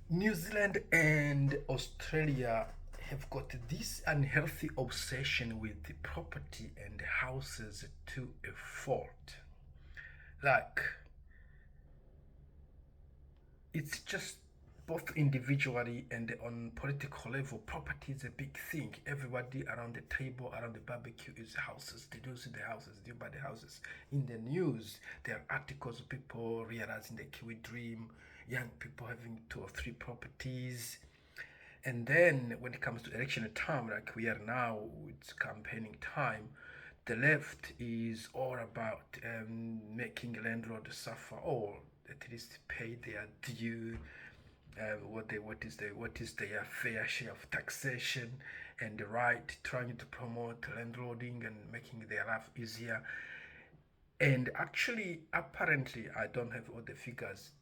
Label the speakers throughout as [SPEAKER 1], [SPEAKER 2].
[SPEAKER 1] New Zealand and Australia have got this unhealthy obsession with the property and houses to a fault. Like, it's just both individually and on political level, property is a big thing. Everybody around the table, around the barbecue is houses. They do see the houses, they buy the houses. In the news, there are articles of people realizing the Kiwi dream, young people having 2 or 3 properties. And then when it comes to election time, like we are now, it's campaigning time, the left is all about making landlords suffer or at least pay their due. What is their fair share of taxation and the right, trying to promote landlording and making their life easier. And actually, apparently, I don't have all the figures.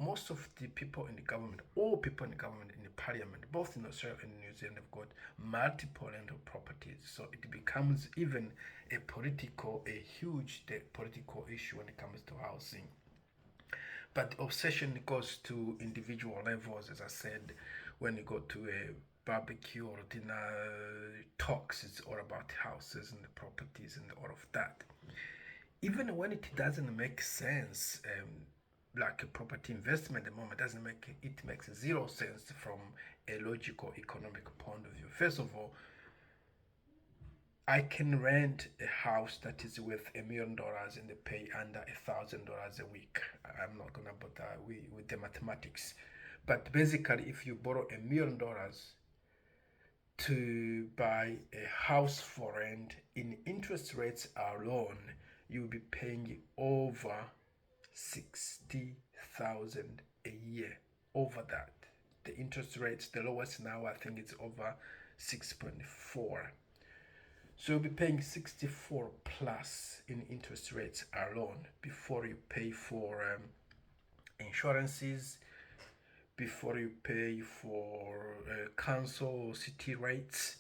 [SPEAKER 1] Most of the people in the government, all people in the government, in the parliament, both in Australia and New Zealand, have got multiple rental properties. So it becomes even a huge political issue when it comes to housing. But the obsession goes to individual levels, as I said, when you go to a barbecue or dinner talks, it's all about houses and the properties and all of that. Even when it doesn't make sense, like a property investment at the moment doesn't make it makes zero sense from a logical economic point of view. First of all, I can rent a house that is worth $1 million and pay under $1,000 a week. I'm not gonna bother with the mathematics, but basically, if you borrow $1 million to buy a house for rent, in interest rates alone, you'll be paying over 60,000 a year. Over that, the interest rates, the lowest now, I think it's over 6.4. So you'll be paying 64 plus in interest rates alone before you pay for insurances, before you pay for council or city rates,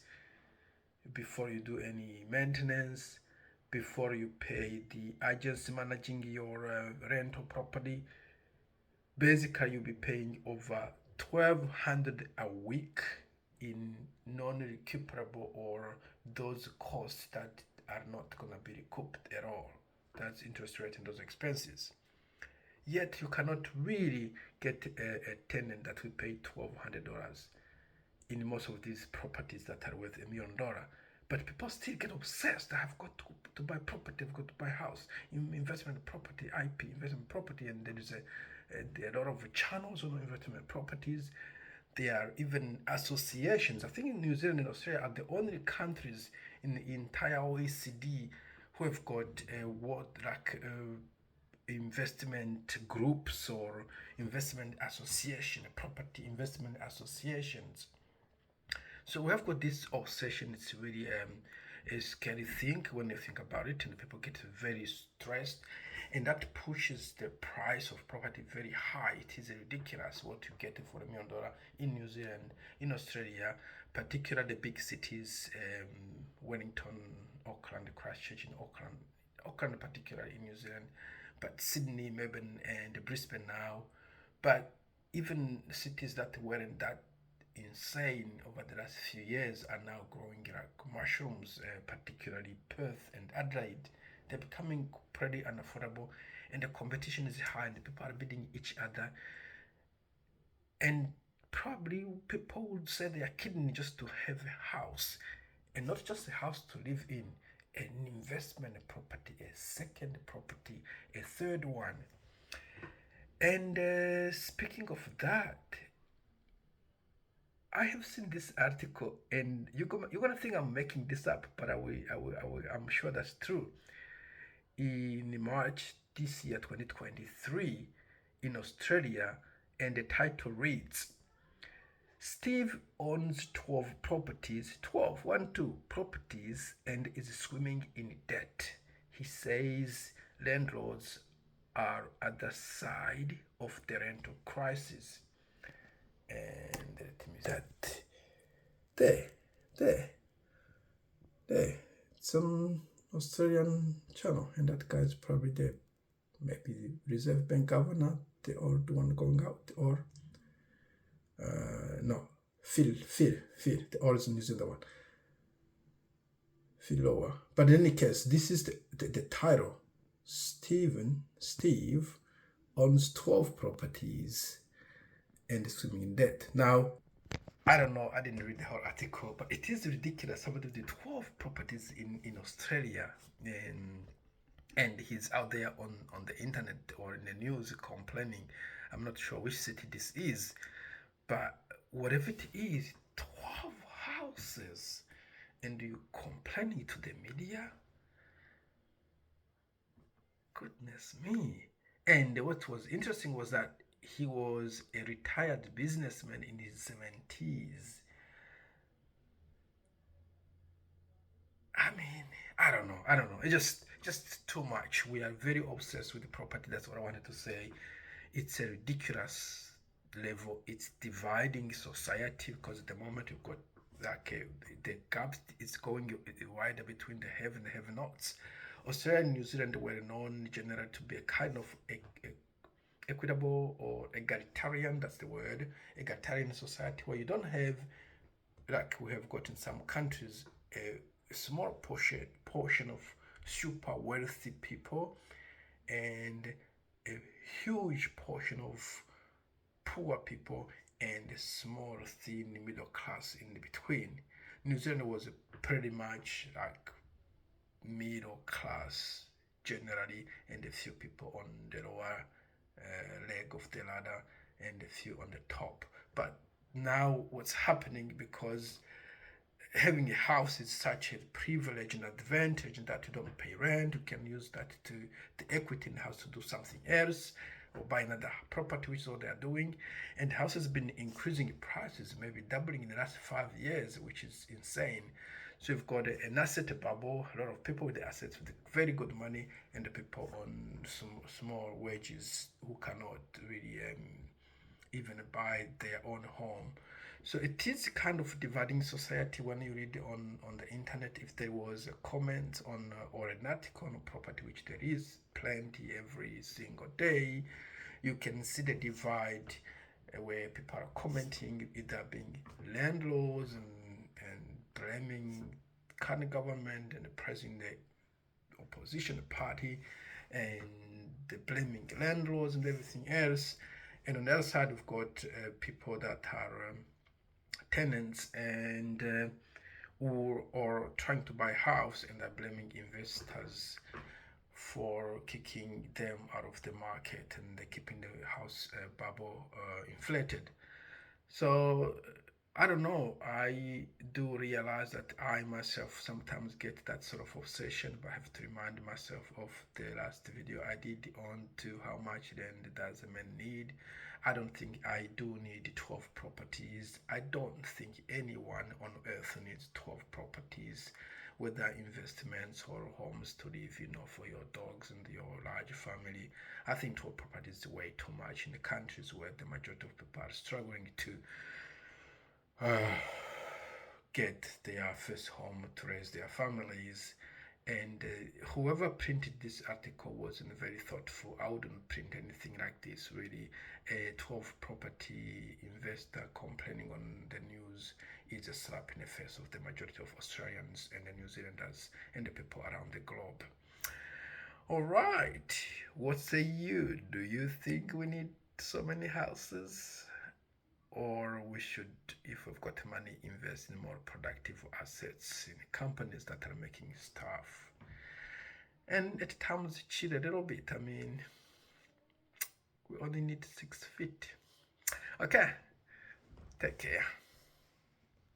[SPEAKER 1] before you do any maintenance, before you pay the agency managing your rental property. Basically, you'll be paying over 1,200 a week in non-recuperable or those costs that are not going to be recouped at all. That's interest rate and those expenses. Yet you cannot really get a tenant that will pay $1,200 in most of these properties that are worth $1 million. But people still get obsessed. I've got to buy property, I've got to buy house, investment property, IP, investment property, and there is a lot of channels on investment properties. There are even associations. I think in New Zealand and Australia are the only countries in the entire OECD who have got what like investment groups or investment association, property investment associations. So we have got this obsession. It's really a scary thing when you think about it, and people get very stressed, and that pushes the price of property very high. It is ridiculous what you get for $1 million in New Zealand, in Australia, particularly the big cities, Wellington, Auckland, Christchurch in Auckland particularly in New Zealand, but Sydney, Melbourne, and Brisbane now. But even cities that weren't that insane over the last few years are now growing like mushrooms, particularly Perth and Adelaide. They're becoming pretty unaffordable, and the competition is high, and people are bidding each other. And probably people would say they are kidding just to have a house, and not just a house to live in, an investment property, a second property, a third one. And speaking of that, I have seen this article, and you're gonna think I'm making this up, but I'm sure that's true. In March this year, 2023, in Australia, and the title reads, Steve owns 12 properties, 2 properties, and is swimming in debt. He says landlords are at the side of the rental crisis. And let me that there, there, there. It's an Australian channel, and that guy's probably maybe the Reserve Bank governor, the old one going out, or Phil, the origin using the one. Philoa. But in any case, this is the title. Steve owns 12 properties and is swimming in debt. Now, I don't know, I didn't read the whole article, but it is ridiculous. Somebody with 12 properties in Australia, and he's out there on the internet or in the news complaining. I'm not sure which city this is, but whatever it is, 12 houses, and you complaining to the media? Goodness me. And what was interesting was that he was a retired businessman in his 70s. I mean, I don't know. It's just too much. We are very obsessed with the property. That's what I wanted to say. It's a ridiculous level. It's dividing society, because at the moment you've got like the gap is going wider between the have and the have-nots. Australia and New Zealand were known generally to be a kind of equitable or egalitarian, that's the word, egalitarian society, where you don't have, like we have got in some countries, a small portion of super wealthy people and a huge portion of poor people and a small thin middle class in between. New Zealand was pretty much like middle class generally, and a few people on the lower leg of the ladder and a few on the top. But now what's happening, because having a house is such a privilege and advantage, and that you don't pay rent, you can use that to the equity in the house to do something else or buy another property, which is what they are doing. And the house has been increasing in prices, maybe doubling in the last 5 years, which is insane. So you've got an asset bubble, a lot of people with the assets with very good money, and the people on some small wages who cannot really even buy their own home. So it is kind of dividing society. When you read on the internet, if there was a comment on or an article on a property, which there is plenty every single day, you can see the divide where people are commenting, either being landlords and blaming current government and praising the opposition party, and the blaming landlords and everything else. And on the other side, we've got people that are tenants and or trying to buy a house, and are blaming investors for kicking them out of the market, and they're keeping the house bubble inflated. So I don't know. I do realize that I myself sometimes get that sort of obsession, but I have to remind myself of the last video I did on to how much land does a man need. I don't think I do need 12 properties. I don't think anyone on earth needs 12 properties, whether investments or homes to live, for your dogs and your large family. I think 12 properties is way too much in the countries where the majority of people are struggling to get their first home to raise their families. And whoever printed this article wasn't very thoughtful. I wouldn't print anything like this, really. A 12 property investor complaining on the news is a slap in the face of the majority of Australians and the New Zealanders and the people around the globe. All right, what say you? Do you think we need so many houses? Or we should, if we've got money, invest in more productive assets in companies that are making stuff, and at times cheat a little bit. I mean, we only need 6 feet. Okay, take care.